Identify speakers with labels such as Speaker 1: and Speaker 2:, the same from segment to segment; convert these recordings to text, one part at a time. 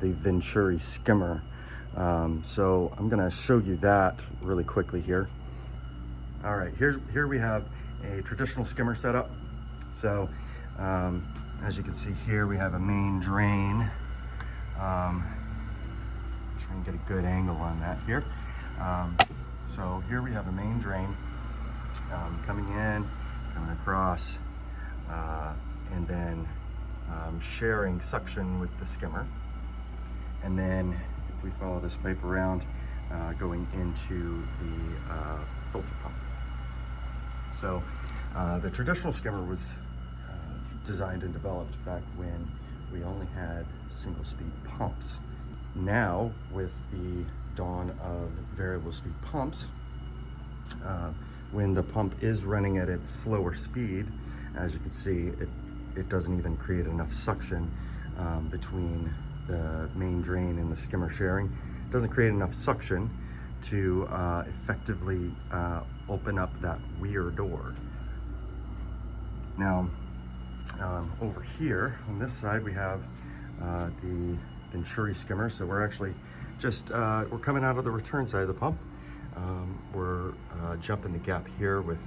Speaker 1: the Venturi skimmer. So I'm gonna show you that really quickly here. All right, here we have a traditional skimmer setup. So as you can see here, we have a main drain. Try and get a good angle on that here. So here we have a main drain coming in, coming across, and then sharing suction with the skimmer. And then if we follow this pipe around, going into the filter pump. So the traditional skimmer was designed and developed back when we only had single speed pumps. Now, with the dawn of variable speed pumps, when the pump is running at its slower speed, as you can see, it doesn't even create enough suction between the main drain and the skimmer sharing. It doesn't create enough suction to effectively open up that weir door. Now, over here on this side, we have the Venturi skimmer. So we're actually just, we're coming out of the return side of the pump. We're jumping the gap here with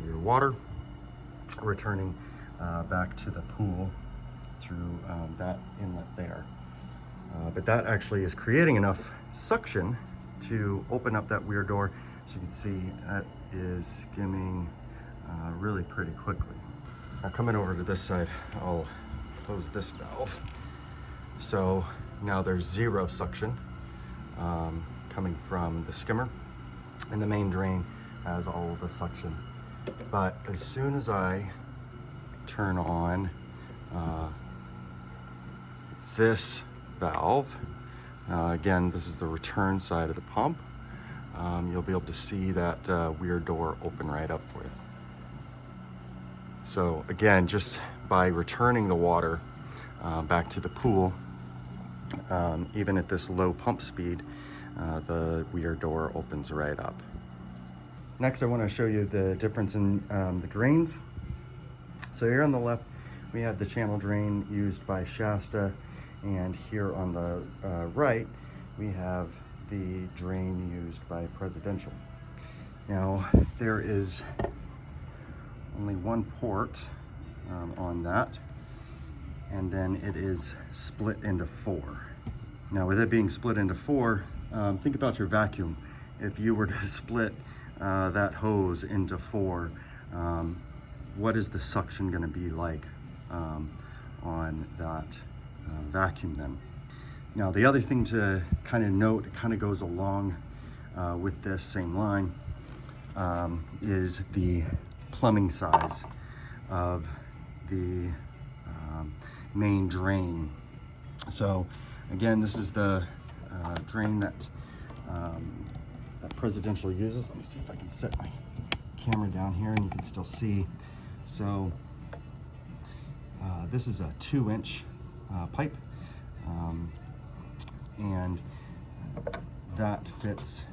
Speaker 1: your water, returning back to the pool through that inlet there. But that actually is creating enough suction to open up that weir door. So you can see that is skimming really pretty quickly. Now coming over to this side, I'll close this valve. So now there's zero suction coming from the skimmer, and the main drain has all of the suction. But as soon as I turn on this valve, again, this is the return side of the pump, you'll be able to see that weir door open right up for you. So again, just by returning the water back to the pool, even at this low pump speed, the weir door opens right up. Next, I want to show you the difference in the drains. So here on the left, we have the channel drain used by Shasta, and here on the right, we have the drain used by Presidential. Now, there is only one port on that, and then it is split into four. Now, with it being split into four, think about your vacuum. If you were to split that hose into four, what is the suction going to be like on that vacuum then? Now, the other thing to kind of note, it kind of goes along with this same line, is the plumbing size of the main drain. So again, this is the drain that that Presidential uses. Let me see if I can set my camera down here and you can still see. So this is a 2-inch pipe, and that fits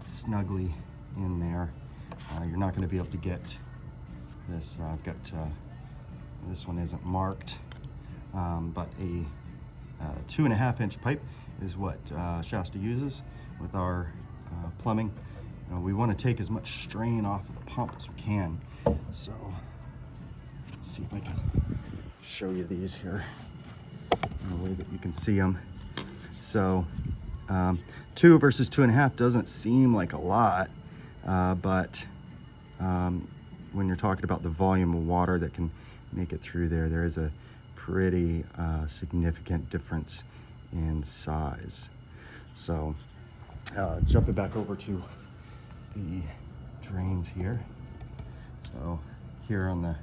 Speaker 1: snugly in there. You're not going to be able to get this. I've got this one isn't marked, but a 2.5-inch pipe is what Shasta uses with our plumbing. We want to take as much strain off of the pump as we can. So let's see if I can show you these here in a way that you can see them. So 2 versus 2.5 doesn't seem like a lot, but when you're talking about the volume of water that can make it through there, there is a pretty significant difference in size. So jumping back over to the drains here. So here on the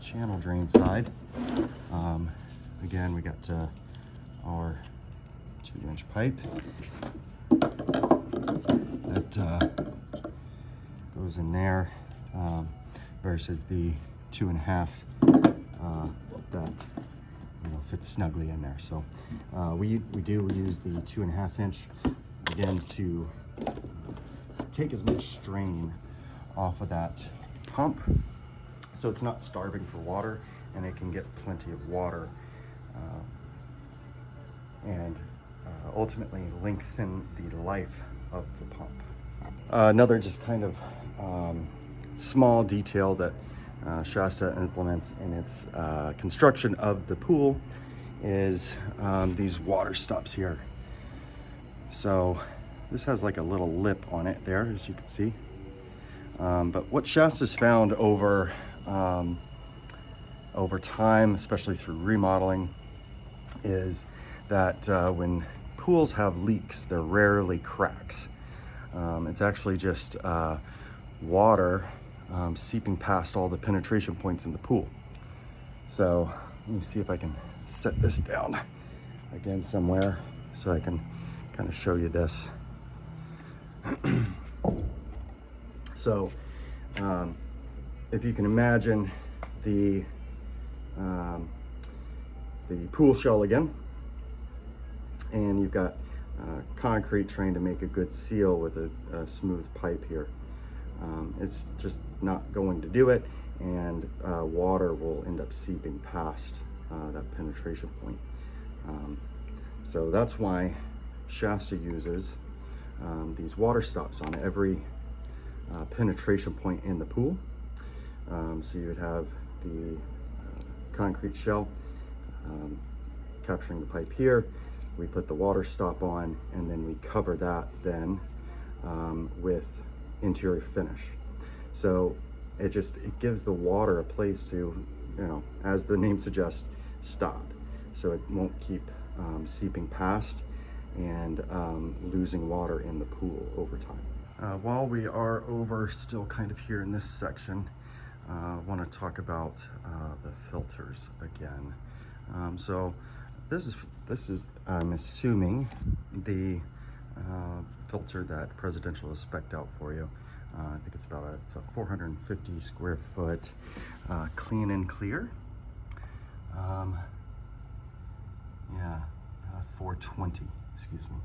Speaker 1: channel drain side, again, we got our 2-inch pipe that goes in there, versus the 2.5 that fits snugly in there. So we use the 2.5-inch again to take as much strain off of that pump so it's not starving for water, and it can get plenty of water and ultimately lengthen the life of the pump. Another just kind of small detail that Shasta implements in its construction of the pool is these water stops here. So this has like a little lip on it there, as you can see. But what Shasta's found over time, especially through remodeling, is that when pools have leaks, they're rarely cracks. It's actually just water seeping past all the penetration points in the pool. So let me see if I can set this down again somewhere so I can kind of show you this. So if you can imagine the pool shell again, and you've got concrete trying to make a good seal with a smooth pipe here. It's just not going to do it, and water will end up seeping past that penetration point. So that's why Shasta uses these water stops on every penetration point in the pool. So you would have the concrete shell capturing the pipe here. We put the water stop on, and then we cover that then with interior finish. So it gives the water a place to, as the name suggests, stop. So it won't keep seeping past and losing water in the pool over time. While we are still kind of here in this section, I want to talk about the filters again. So this is I'm assuming the filter that Presidential has spec'd out for you. I think it's a 450 square foot clean and clear. 420, excuse me. You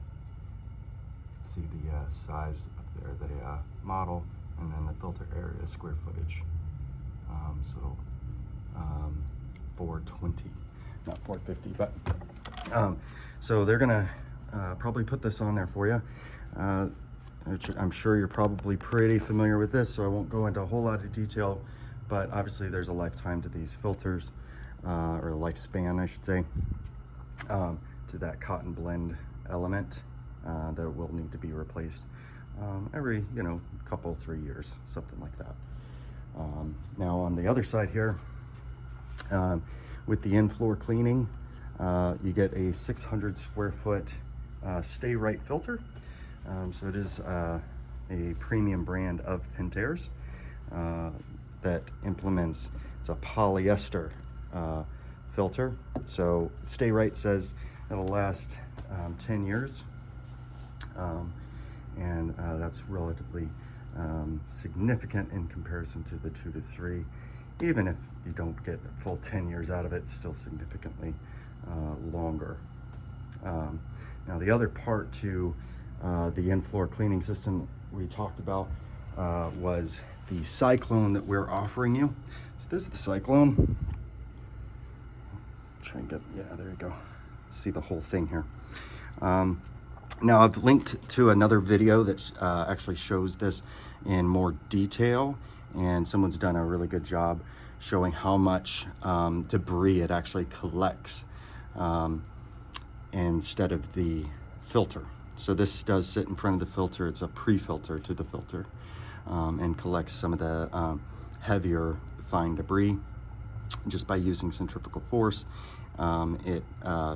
Speaker 1: can see the size up there, the model, and then the filter area square footage. 420, not 450, but so they're gonna probably put this on there for you. I'm sure you're probably pretty familiar with this, so I won't go into a whole lot of detail, but obviously there's a lifetime to these filters, or a lifespan, I should say, to that cotton blend element that will need to be replaced every, couple, 3 years, something like that. Now on the other side here, with the in-floor cleaning, you get a 600 square foot Stay Right filter. So it is a premium brand of Pentair's that implements, it's a polyester filter. So Stay Right says it'll last 10 years. And that's relatively significant in comparison to the 2 to 3. Even if you don't get a full 10 years out of it, it's still significantly longer. Now the other part to the in-floor cleaning system we talked about was the Cyclone that we're offering you. So this is the Cyclone. Try and get, yeah, there you go. See the whole thing here. Now I've linked to another video that actually shows this in more detail, and someone's done a really good job showing how much debris it actually collects instead of the filter. So this does sit in front of the filter. It's a pre-filter to the filter, and collects some of the heavier fine debris just by using centrifugal force. It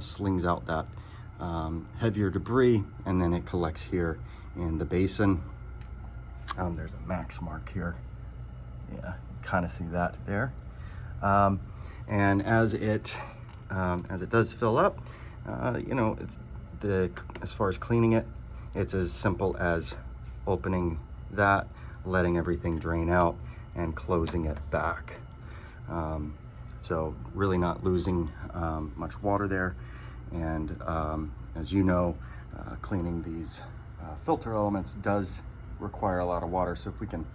Speaker 1: slings out that heavier debris, and then it collects here in the basin. There's a max mark here. Yeah, you kind of see that there. And as it does fill up, it's as far as cleaning it, it's as simple as opening that, letting everything drain out, and closing it back. So really not losing much water there. And as you know, cleaning these filter elements does require a lot of water. So if we can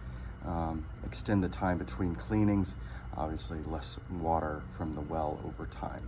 Speaker 1: extend the time between cleanings, obviously less water from the well over time.